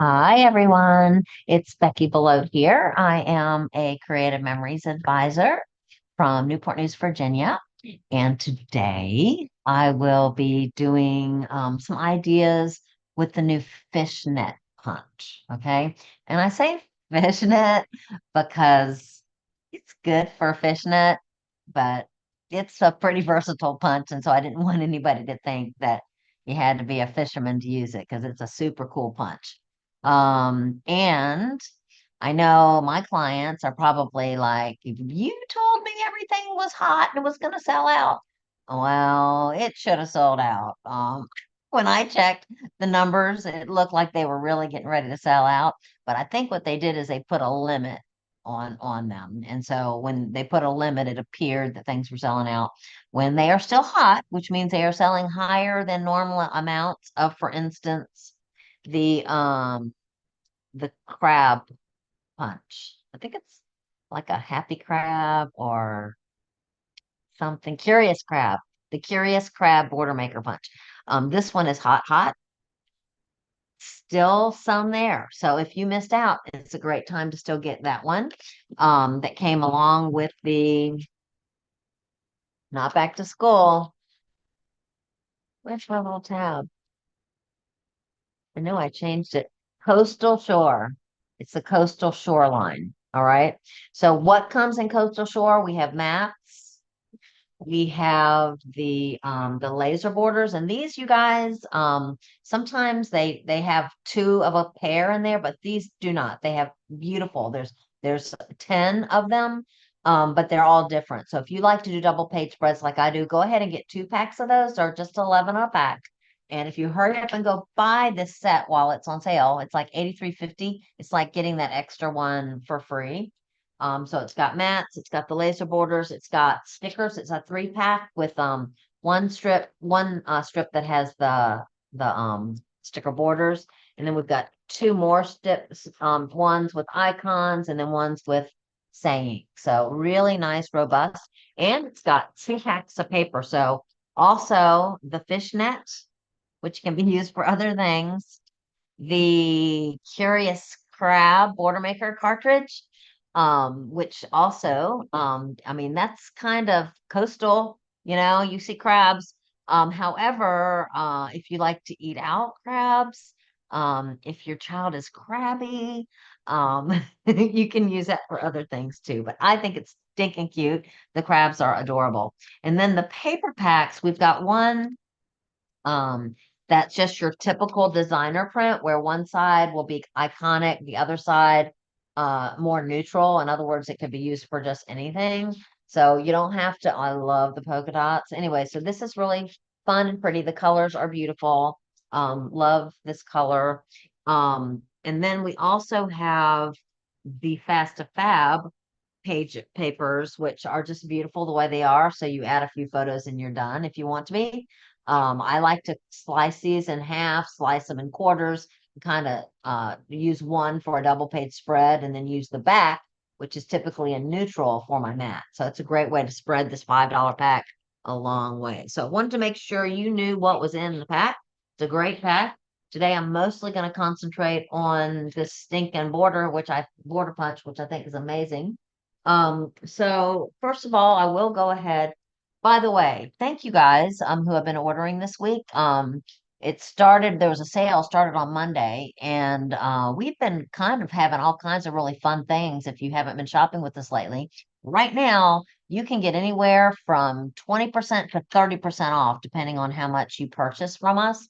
Hi, everyone. It's Beckie Belote here. I am a creative memories advisor from Newport News, Virginia. And today I will be doing some ideas with the new fishnet punch. Okay. And I say fishnet because it's good for fishnet, but it's a pretty versatile punch. And so I didn't want anybody to think that you had to be a fisherman to use it because it's a super cool punch. And I know my clients are probably like, if you told me everything was hot and it was going to sell out, well, it should have sold out. When I checked the numbers, it looked like they were really getting ready to sell out. But I think what they did is they put a limit on them. And so when they put a limit, it appeared that things were selling out. When they are still hot, which means they are selling higher than normal amounts of, for instance, the um the crab punch. I think it's like a happy crab or something. Curious crab. The curious crab border maker punch. This one is hot, hot. Still some there. So if you missed out, it's a great time to still get that one. That came along with the not back to school. Where's my little tab? I know I changed it. Coastal Shore. It's the coastal shoreline. All right. So what comes in coastal shore? We have mats. We have the laser borders, and these you guys sometimes they have two of a pair in there, but these do not. They have beautiful. There's 10 of them, but they're all different. So if you like to do double page spreads like I do, go ahead and get 2 packs of those, or just 11 a pack. And if you hurry up and go buy this set while it's on sale, it's like 83.50. It's like getting that extra one for free. So it's got mats, it's got the laser borders, it's got stickers. It's a 3 pack with one strip that has the sticker borders, and then we've got two more strips, ones with icons and then ones with saying. So really nice, robust, and it's got 2 packs of paper. So also the fishnet, which can be used for other things, the Curious Crab Border Maker cartridge, which also, I mean, that's kind of coastal, you see crabs. However, if you like to eat out crabs, if your child is crabby, you can use that for other things too. But I think it's stinking cute. The crabs are adorable. And then the paper packs, we've got one. That's just your typical designer print where one side will be iconic, the other side more neutral. In other words, it could be used for just anything. So you don't have to, I love the polka dots. Anyway, so this is really fun and pretty. The colors are beautiful. Love this color. And then we also have the Fast to Fab page papers, which are just beautiful the way they are. So you add a few photos and you're done if you want to be. I like to slice these in half, slice them in quarters, kind of use one for a double page spread, and then use the back, which is typically a neutral for my mat. So it's a great way to spread this $5 pack a long way. So I wanted to make sure you knew what was in the pack. It's a great pack. Today I'm mostly going to concentrate on this stinking border punch, which I think is amazing. So first of all, I will go ahead. By the way, thank you guys who have been ordering this week. There was a sale started on Monday, and we've been kind of having all kinds of really fun things if you haven't been shopping with us lately. Right now, you can get anywhere from 20% to 30% off, depending on how much you purchase from us.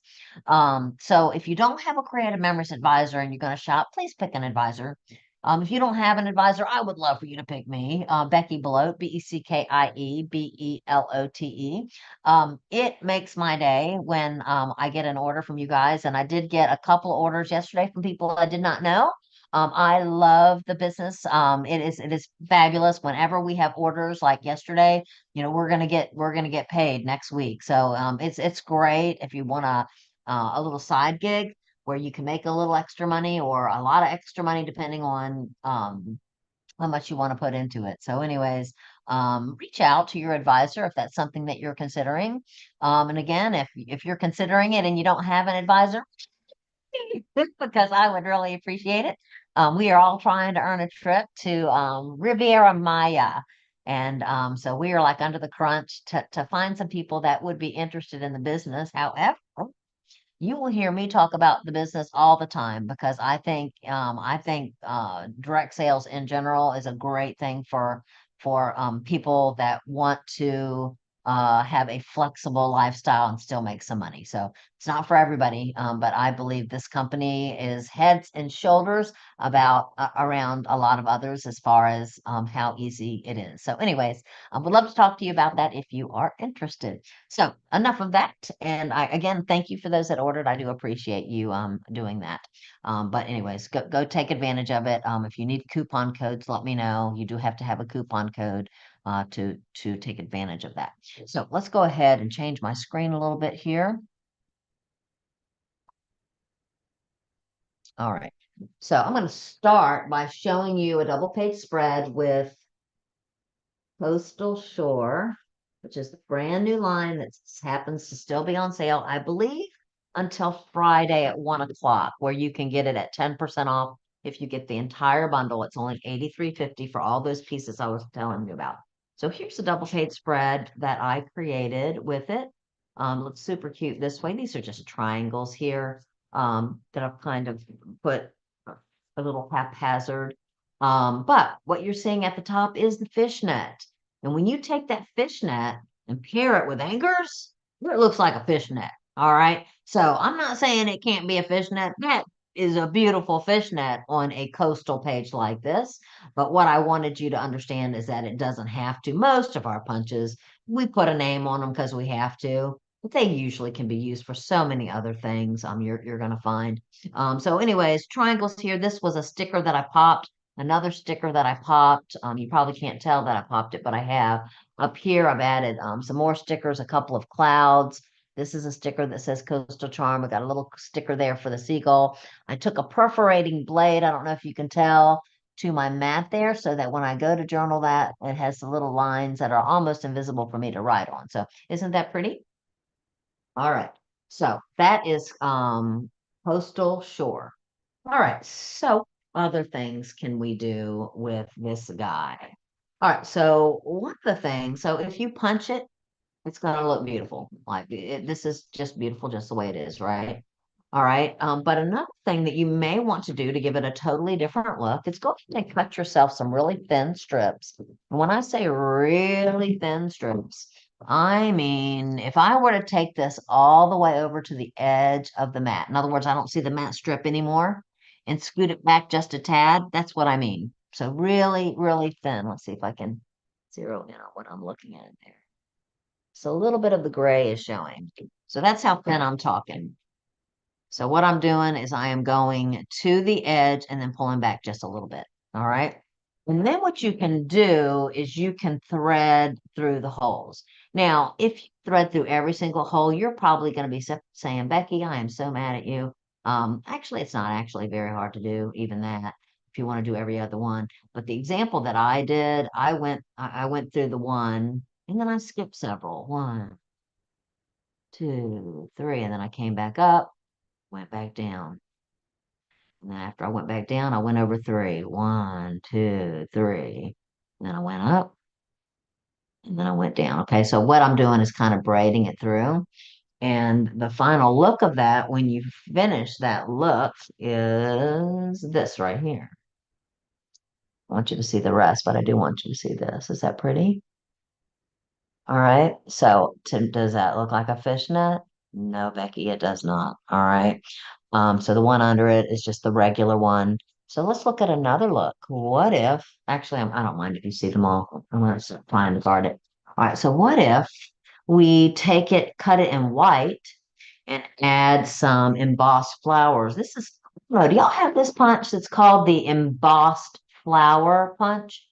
So if you don't have a creative memories advisor and you're going to shop, please pick an advisor. If you don't have an advisor, I would love for you to pick me, Beckie Belote, Bekkiebelote. It makes my day when I get an order from you guys, and I did get a couple of orders yesterday from people I did not know. I love the business. It is fabulous. Whenever we have orders like yesterday, we're gonna get paid next week. So it's great if you want a little side gig where you can make a little extra money or a lot of extra money depending on how much you want to put into it. So anyways, reach out to your advisor if that's something that you're considering. And again, if you're considering it and you don't have an advisor, because I would really appreciate it. We are all trying to earn a trip to Riviera Maya. And so we are like under the crunch to find some people that would be interested in the business. However, you will hear me talk about the business all the time because I think direct sales in general is a great thing for people that want to have a flexible lifestyle and still make some money. So it's not for everybody, but I believe this company is heads and shoulders about around a lot of others as far as how easy it is. So, anyways, I would love to talk to you about that if you are interested. So enough of that. And I again thank you for those that ordered. I do appreciate you doing that. But anyways, go take advantage of it. If you need coupon codes, let me know. You do have to have a coupon code to take advantage of that. So let's go ahead and change my screen a little bit here. All right. So I'm going to start by showing you a double page spread with Coastal Shore, which is the brand new line that happens to still be on sale, I believe, until Friday at 1 o'clock, where you can get it at 10% off if you get the entire bundle. It's only $83.50 for all those pieces I was telling you about. So here's the double page spread that I created with it. Looks super cute this way. These are just triangles here that I've kind of put a little haphazard. But what you're seeing at the top is the fishnet. And when you take that fishnet and pair it with anchors, it looks like a fishnet. All right. So I'm not saying it can't be a fishnet. That is a beautiful fishnet on a coastal page like this. But what I wanted you to understand is that it doesn't have to. Most of our punches, we put a name on them because we have to. But they usually can be used for so many other things. You're gonna find. So anyways, triangles here. This was a sticker that I popped. Another sticker that I popped. You probably can't tell that I popped it, but I have. Up here, I've added some more stickers, a couple of clouds. This is a sticker that says Coastal Charm. I got a little sticker there for the seagull. I took a perforating blade. I don't know if you can tell to my mat there so that when I go to journal that, it has the little lines that are almost invisible for me to write on. So isn't that pretty? All right. So that is Coastal Shore. All right. So other things can we do with this guy? All right. So one of the things, so if you punch it, it's gonna look beautiful. Like this is just beautiful just the way it is, right? All right. But another thing that you may want to do to give it a totally different look is go ahead and cut yourself some really thin strips. And when I say really thin strips, I mean if I were to take this all the way over to the edge of the mat, in other words, I don't see the mat strip anymore, and scoot it back just a tad, that's what I mean. So really, really thin. Let's see if I can zero in on what I'm looking at there. So a little bit of the gray is showing. So that's how thin I'm talking. So what I'm doing is I am going to the edge and then pulling back just a little bit. All right. And then what you can do is you can thread through the holes. Now, if you thread through every single hole, you're probably going to be saying, Becky, I am so mad at you. Actually, it's not actually very hard to do, even that, if you want to do every other one. But the example that I did, I went through the one and then I skipped several. One, two, three, and then I came back up, went back down. And then after I went back down, I went over three. One, two, three. And then I went up and then I went down. Okay, so what I'm doing is kind of braiding it through. And the final look of that, when you finish that look, is this right here. I want you to see the rest, but I do want you to see this. Is that pretty? All right. So does that look like a fishnet? No, Becky, it does not. All right. So the one under it is just the regular one. So let's look at another look. What if, actually, I don't mind if you see them all. I'm going to trying to guard it. All right. So what if we take it, cut it in white and add some embossed flowers? This is, do y'all have this punch that's called the embossed flower punch?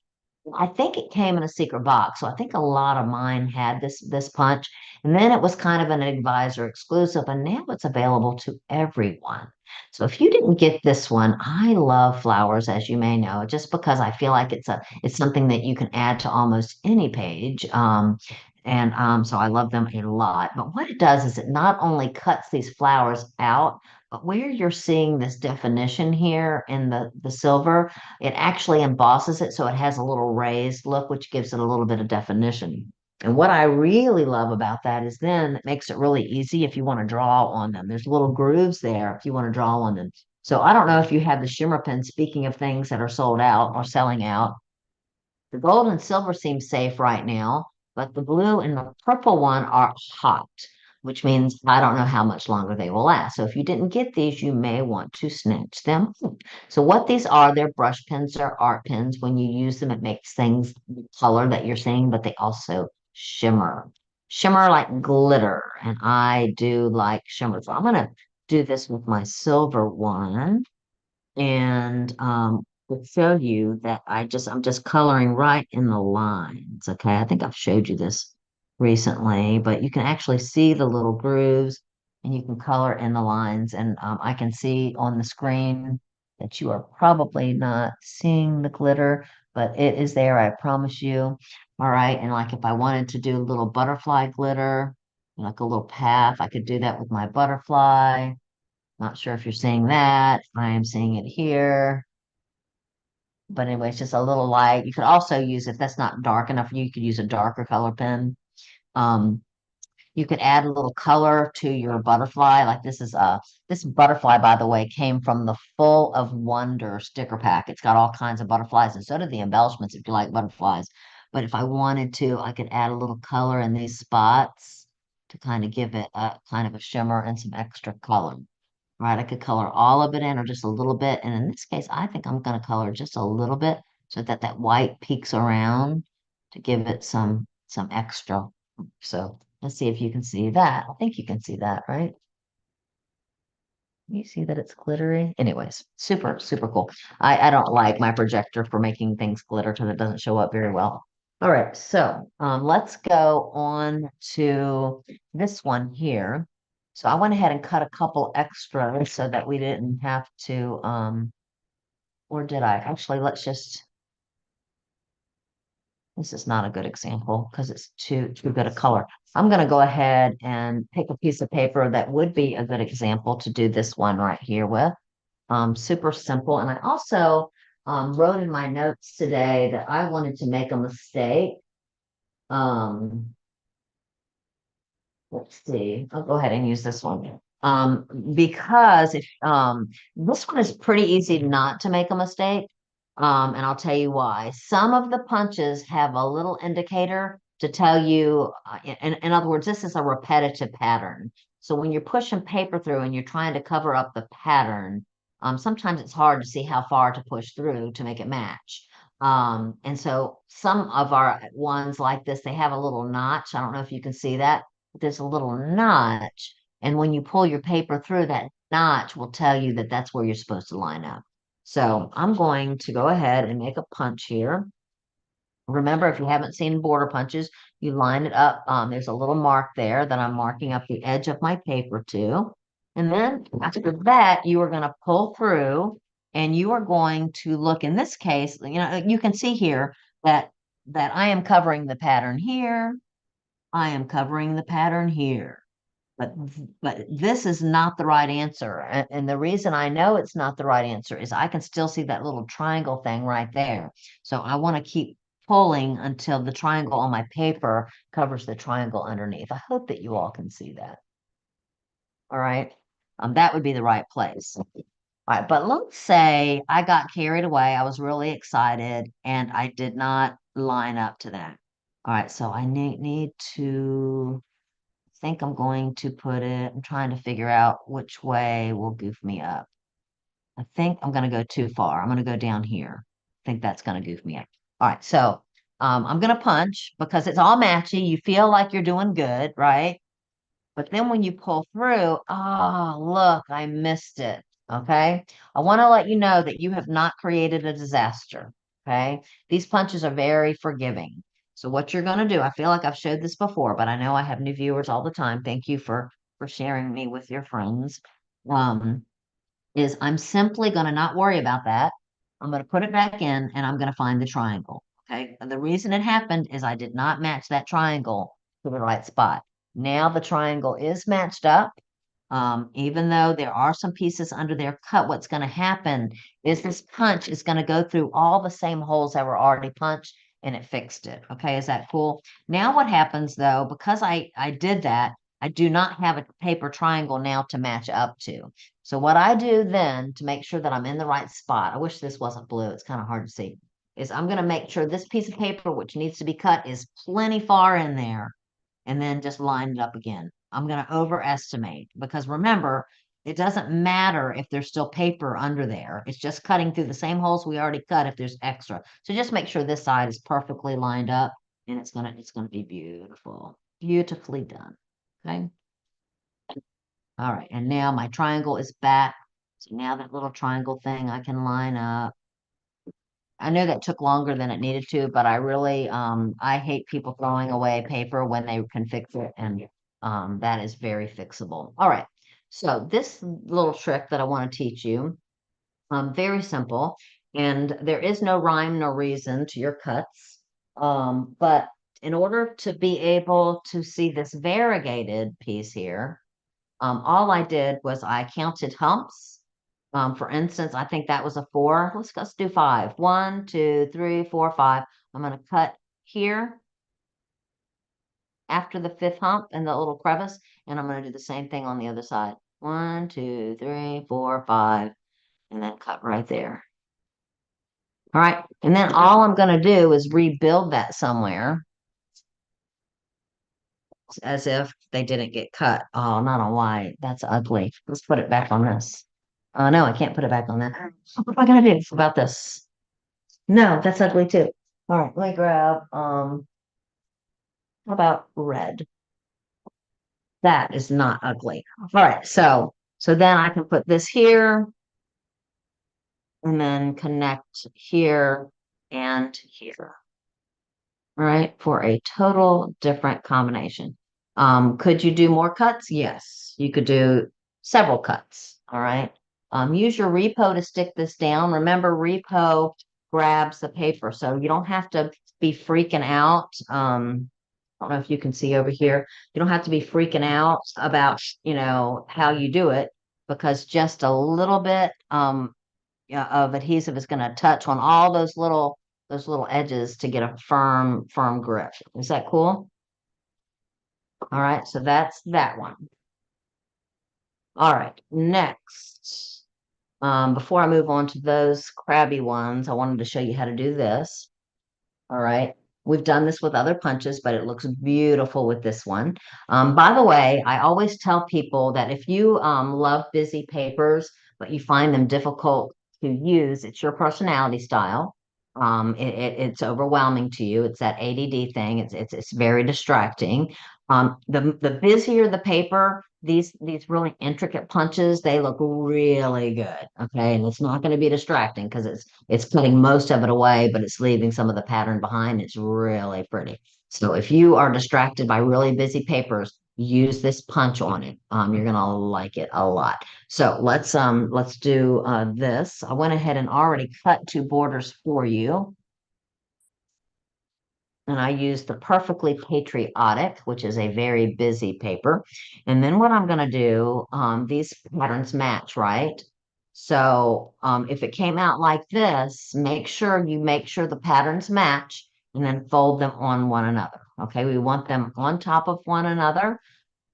I think it came in a secret box, so I think a lot of mine had this punch. And then it was kind of an advisor exclusive, and now it's available to everyone. So if you didn't get this one, I love flowers, as you may know, just because I feel like it's something that you can add to almost any page. So I love them a lot. But what it does is it not only cuts these flowers out, where you're seeing this definition here in the silver, it actually embosses it so it has a little raised look, which gives it a little bit of definition. And what I really love about that is then it makes it really easy if you want to draw on them. There's little grooves there if you want to draw on them. So I don't know if you have the shimmer pen, speaking of things that are sold out or selling out. The gold and silver seem safe right now, but the blue and the purple one are hot, which means I don't know how much longer they will last. So if you didn't get these, you may want to snatch them. So what these are, they're brush pens or art pens. When you use them, it makes things the color that you're seeing, but they also shimmer. Shimmer like glitter, and I do like shimmer. So I'm gonna do this with my silver one and to show you that I'm just coloring right in the lines. Okay, I think I've showed you this recently, but you can actually see the little grooves and you can color in the lines. And I can see on the screen that you are probably not seeing the glitter, but it is there, I promise you. All right, and like if I wanted to do a little butterfly glitter, like a little path, I could do that with my butterfly. Not sure if you're seeing that. I am seeing it here. But anyway, it's just a little light. You could also use, if that's not dark enough for you, you could use a darker color pen. Um, you could add a little color to your butterfly. Like this butterfly, by the way, came from the Full of Wonder sticker pack. It's got all kinds of butterflies, and so do the embellishments if you like butterflies. But if I wanted to, I could add a little color in these spots to kind of give it a kind of a shimmer and some extra color. Right, I could color all of it in or just a little bit. And in this case, I think I'm going to color just a little bit so that that white peeks around to give it some extra. So let's see if you can see that. I think you can see that, right? You see that it's glittery? Anyways, super, super cool. I don't like my projector for making things glitter because it doesn't show up very well. All right, so let's go on to this one here. So I went ahead and cut a couple extras so that we didn't have to, or did I? Actually, this is not a good example because it's too good a color. I'm going to go ahead and pick a piece of paper that would be a good example to do this one right here with. Super simple. And I also wrote in my notes today that I wanted to make a mistake. Um, let's see. I'll go ahead and use this one. Because if this one is pretty easy not to make a mistake. And I'll tell you why. Some of the punches have a little indicator to tell you, in other words, this is a repetitive pattern. So when you're pushing paper through and you're trying to cover up the pattern, sometimes it's hard to see how far to push through to make it match. And so some of our ones like this, they have a little notch. I don't know if you can see that, but there's a little notch. And when you pull your paper through, that notch will tell you that that's where you're supposed to line up. So I'm going to go ahead and make a punch here. Remember, if you haven't seen border punches, you line it up. There's a little mark there that I'm marking up the edge of my paper to. And then after that, you are going to pull through and you are going to look in this case, you can see here that I am covering the pattern here. I am covering the pattern here. But this is not the right answer. And the reason I know it's not the right answer is I can still see that little triangle thing right there. So I want to keep pulling until the triangle on my paper covers the triangle underneath. I hope that you all can see that. All right. That would be the right place. All right, but let's say I got carried away. I was really excited and I did not line up to that. All right, so I need to think I'm going to put it, I'm trying to figure out which way will goof me up. I think I'm going to go too far. I'm going to go down here. I think that's going to goof me up. All right, so I'm going to punch because it's all matchy. You feel like you're doing good, right? But then when you pull through, oh, look, I missed it. Okay. I want to let you know that you have not created a disaster. Okay. These punches are very forgiving. So what you're going to do, I feel like I've showed this before, but I know I have new viewers all the time. Thank you for sharing me with your friends. Um, is I'm simply going to not worry about that. I'm going to put it back in and I'm going to find the triangle. Okay. And the reason it happened is I did not match that triangle to the right spot. Now the triangle is matched up. Even though there are some pieces under there cut, what's going to happen is this punch is going to go through all the same holes that were already punched and it fixed it. Okay, is that cool? Now what happens though, because I did that, I do not have a paper triangle now to match up to. So what I do then to make sure that I'm in the right spot, I wish this wasn't blue, it's kind of hard to see, is I'm going to make sure this piece of paper, which needs to be cut, is plenty far in there and then just line it up again. I'm going to overestimate because remember, it doesn't matter if there's still paper under there. It's just cutting through the same holes we already cut if there's extra. So just make sure this side is perfectly lined up and it's gonna be beautiful. Beautifully done. Okay. All right. And now my triangle is back. So now that little triangle thing I can line up. I know that took longer than it needed to, but I really I hate people throwing away paper when they can fix it, and that is very fixable. All right. So this little trick that I want to teach you, very simple, and there is no rhyme nor reason to your cuts. But in order to be able to see this variegated piece here, all I did was I counted humps. For instance, I think that was a 4. Let's do 5. 1, 2, 3, 4, 5. I'm going to cut here after the 5th hump in the little crevice, and I'm going to do the same thing on the other side. 1, 2, 3, 4, 5, and then cut right there. All right, and then all I'm going to do is rebuild that somewhere as if they didn't get cut. Oh, not on white. That's ugly. Let's put it back on this. No, I can't put it back on that. What am I gonna do about this? No, that's ugly too. All right, let me grab how about red? That is not ugly. All right, so then I can put this here and then connect here and here. All right, for a total different combination. Could you do more cuts? Yes, you could do several cuts. All right. Use your repo to stick this down. Remember, repo grabs the paper, so you don't have to be freaking out. I don't know if you can see over here. You don't have to be freaking out about, how you do it because just a little bit yeah, of adhesive is going to touch on all those little edges to get a firm grip. Is that cool? All right, so that's that one. All right, next. Before I move on to those crabby ones, I wanted to show you how to do this. All right. We've done this with other punches, but it looks beautiful with this one. By the way, I always tell people that if you love busy papers, but you find them difficult to use, it's your personality style. It's overwhelming to you. It's that ADD thing. It's very distracting. The busier the paper, these really intricate punches, they look really good. Okay, and it's not going to be distracting because it's cutting most of it away, but it's leaving some of the pattern behind. It's really pretty. So if you are distracted by really busy papers, use this punch on it. You're gonna like it a lot. So let's do this. I went ahead and already cut 2 borders for you. And I used the Perfectly Patriotic, which is a very busy paper. And then what I'm going to do, these patterns match, right? So if it came out like this, make sure the patterns match and then fold them on one another. Okay, we want them on top of one another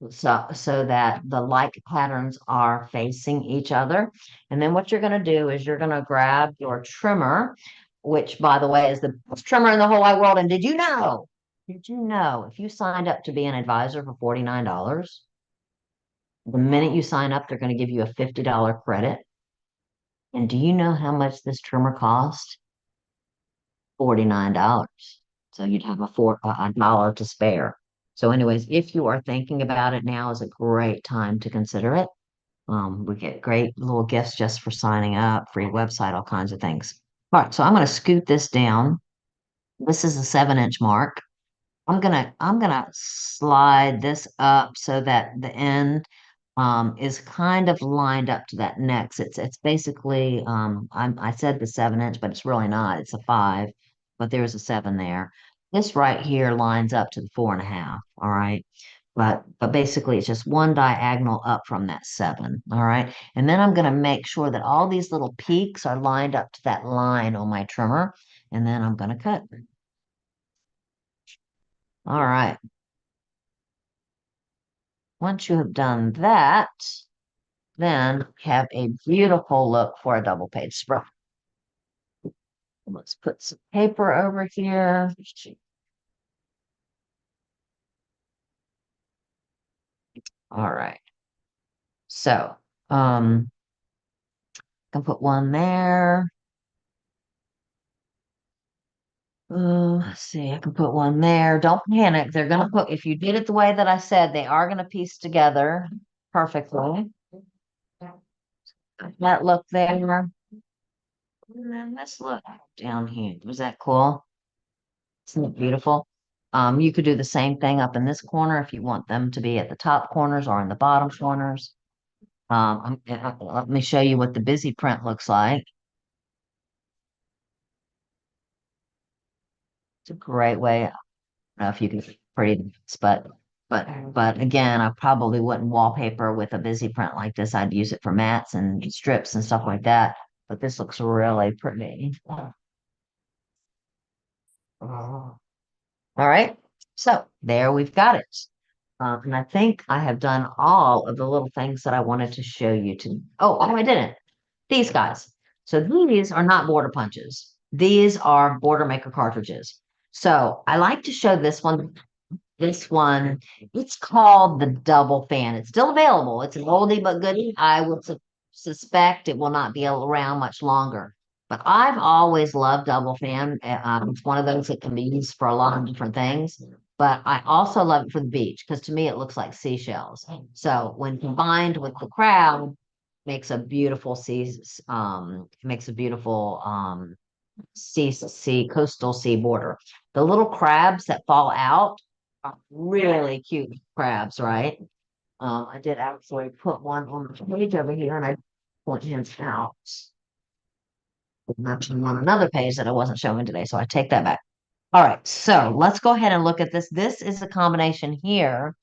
so that the like patterns are facing each other. And then what you're going to do is you're going to grab your trimmer, which by the way is the best trimmer in the whole wide world. And did you know if you signed up to be an advisor for $49, the minute you sign up, they're going to give you a $50 credit? And do you know how much this trimmer cost? $49. So you'd have a dollar to spare. So anyways, if you are thinking about it, now is a great time to consider it. We get great little gifts just for signing up, free website, all kinds of things. All right, so I'm going to scoot this down. This is a 7-inch mark. I'm gonna slide this up so that the end is kind of lined up to that next. It's basically I said the 7-inch, but it's really not. It's a 5, but there's a 7 there. This right here lines up to the 4.5. All right. but basically it's just one diagonal up from that 7. All right. And then I'm going to make sure that all these little peaks are lined up to that line on my trimmer. And then I'm going to cut. All right. Once you have done that, then have a beautiful look for a double page spread. Let's put some paper over here. All right. So, I can put one there. Let's see, I can put one there. Don't panic. They're gonna put, if you did it the way that I said, they are gonna piece together perfectly. That look there. And then let's look down here. Was that cool? Isn't it beautiful? You could do the same thing up in this corner if you want them to be at the top corners or in the bottom corners. Let me show you what the busy print looks like. It's a great way. I don't know if you can pretty this, but again, I probably wouldn't wallpaper with a busy print like this. I'd use it for mats and strips and stuff like that. But this looks really pretty. All right. So there we've got it. And I think I have done all of the little things that I wanted to show you to. Oh, I didn't. These guys. So these are not border punches. These are border maker cartridges. So I like to show this one. This one, it's called the double fan. It's still available. It's an oldie but goodie. I would suspect it will not be around much longer. But I've always loved double fan. It's one of those that can be used for a lot of different things. But I also love it for the beach because to me it looks like seashells. So when combined with the crab, makes a beautiful makes a beautiful coastal sea border. The little crabs that fall out are really cute crabs, right? I did actually put one on the page over here and I point him out. Mentioned on another page that I wasn't showing today, so I take that back. All right, so let's go ahead and look at this. This is a combination here.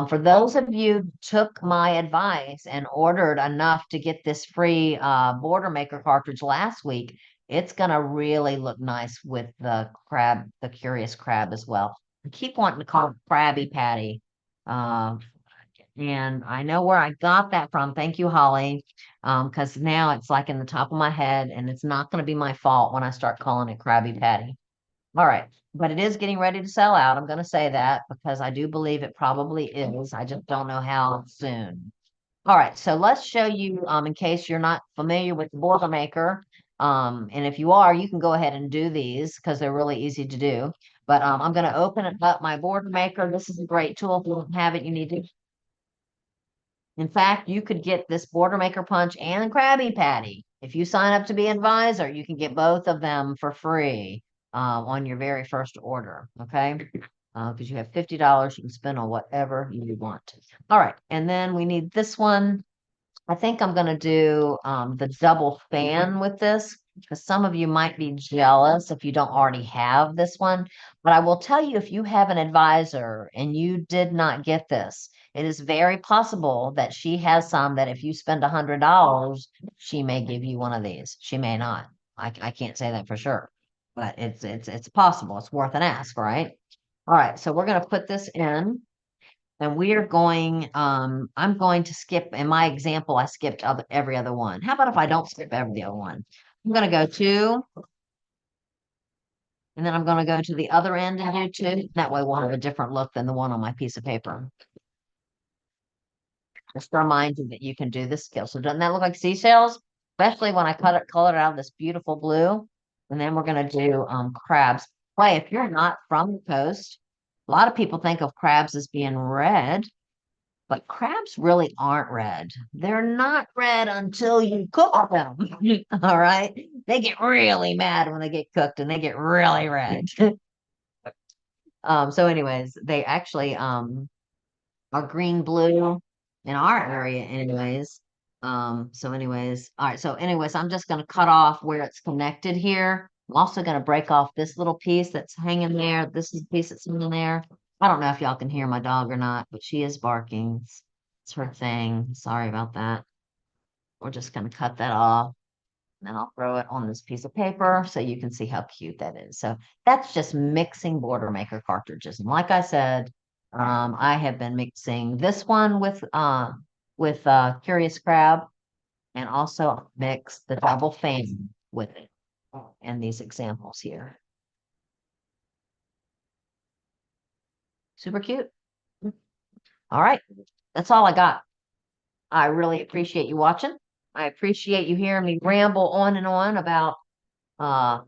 For those of you who took my advice and ordered enough to get this free border maker cartridge last week, it's gonna really look nice with the crab, the curious crab as well. I keep wanting to call it Krabby Patty. Uh, and I know where I got that from. Thank you, Holly. Because now it's like in the top of my head, and it's not going to be my fault when I start calling it Krabby Patty. All right, but it is getting ready to sell out. I'm going to say that because I do believe it probably is. I just don't know how soon. All right, so let's show you, in case you're not familiar with the Boilermaker. And if you are, you can go ahead and do these because they're really easy to do. But I'm going to open up my Boilermaker. This is a great tool. If you don't have it, you need to. In fact, you could get this Boilermaker punch and Krabby Patty. If you sign up to be an advisor, you can get both of them for free on your very first order. Okay. Because you have $50 you can spend on whatever you want. All right. And then we need this one. I think I'm going to do the double fan with this because some of you might be jealous if you don't already have this one. But I will tell you, if you have an advisor and you did not get this, it is very possible that she has some that if you spend $100, she may give you one of these. She may not. I can't say that for sure, but it's possible. It's worth an ask, right? All right, so we're going to put this in. And we are going, I'm going to skip, in my example, I skipped every other one. How about if I don't skip every other one? I'm going to go 2, and then I'm going to go to the other end and do 2. That way we'll have a different look than the one on my piece of paper. Just to remind you that you can do this skill. So doesn't that look like seashells? Especially when I color it out of this beautiful blue. And then we're going to do crabs. Boy, if you're not from the coast, a lot of people think of crabs as being red. But crabs really aren't red. They're not red until you cook them. All right. They get really mad when they get cooked and they get really red. So anyways, they actually are green blue in our area anyways. So anyways, all right. So anyways, I'm just gonna cut off where it's connected here. I'm also gonna break off this little piece that's hanging there. This is the piece that's hanging there. I don't know if y'all can hear my dog or not, but she is barking. It's her thing. Sorry about that. We're just gonna cut that off. And then I'll throw it on this piece of paper so you can see how cute that is. So that's just mixing Border Maker cartridges. And like I said, I have been mixing this one with Curious Crab, and also mix the double fan with it and these examples here. Super cute. All right, that's all I got. I really appreciate you watching. I appreciate you hearing me ramble on and on about uh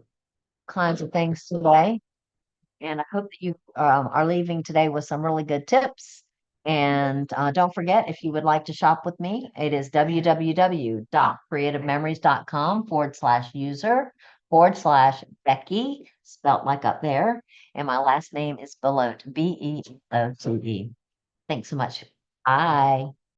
kinds of things today. And I hope that you are leaving today with some really good tips. And don't forget, if you would like to shop with me, it is www.creativememories.com/user/Beckie, spelt like up there. And my last name is Belote, Belote. Thanks so much. Bye.